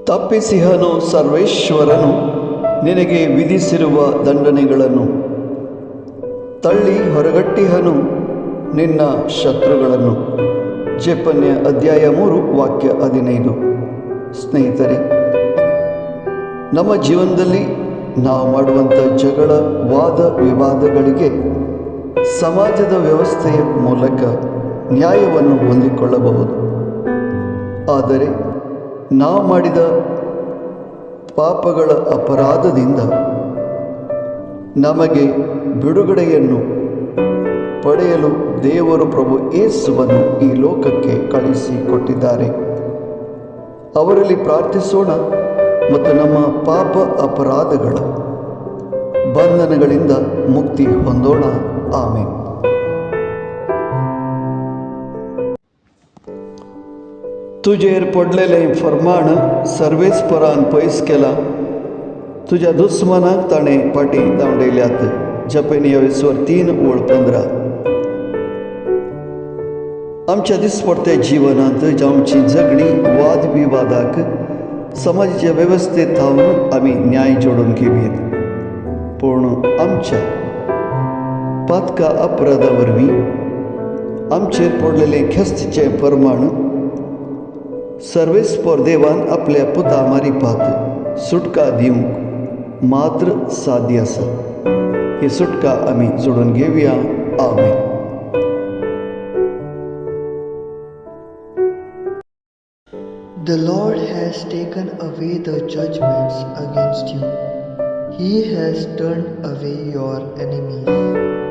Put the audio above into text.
ತಪ್ಪಿಸಿಹನು ಸರ್ವೇಶ್ವರನು ನಿನಗೆ ವಿಧಿಸಿರುವ ದಂಡನೆಗಳನ್ನು, ತಳ್ಳಿ ಹೊರಗಟ್ಟಿಹನು ನಿನ್ನ ಶತ್ರುಗಳನ್ನು. ಜೆಫನ್ಯ ಅಧ್ಯಾಯ 3 ವಾಕ್ಯ 15. ಸ್ನೇಹಿತರೆ, ನಮ್ಮ ಜೀವನದಲ್ಲಿ ನಾವು ಮಾಡುವಂಥ ಜಗಳ, ವಾದ ವಿವಾದಗಳಿಗೆ ಸಮಾಜದ ವ್ಯವಸ್ಥೆಯ ಮೂಲಕ ನ್ಯಾಯವನ್ನು ಹೊಂದಿಕೊಳ್ಳಬಹುದು. ಆದರೆ ನಾವು ಮಾಡಿದ ಪಾಪಗಳ ಅಪರಾಧದಿಂದ ನಮಗೆ ಬಿಡುಗಡೆಯನ್ನು ಪಡೆಯಲು ದೇವರು ಪ್ರಭು ಯೇಸುವನ್ನು ಈ ಲೋಕಕ್ಕೆ ಕಳುಹಿಸಿಕೊಟ್ಟಿದ್ದಾರೆ. ಅವರಲ್ಲಿ ಪ್ರಾರ್ಥಿಸೋಣ ಮತ್ತು ನಮ್ಮ ಪಾಪ ಅಪರಾಧಗಳ ಬಂಧನಗಳಿಂದ ಮುಕ್ತಿ ಹೊಂದೋಣ. ಆಮೆನ್. तुझेर पडलेलें फर्माण सर्वेस्परान पयस केलां, तुझ्या दुस्मनाक ताणें पाटी दांवडयल्यात. जपेनिया 3:15. आमच्या दिसपडत्या जिवनांत आमची झगडी वाद विवादाक समाजाच्या वेवस्थेत थांवन आमी न्याय जोडून घेवयेत. पूण आमच्या पातका अपराधा वरवीं आमचेर पडलेलें ख्यास्तीचें फर्माण सर्वेस्पर देवान आपल्या पुता मारिपात सुटका दिवंक मात्र साध्य आसा. ही सुटका आमी जोडून घेवया. आमेन. The Lord has taken away the judgments against you. He has turned away your enemies.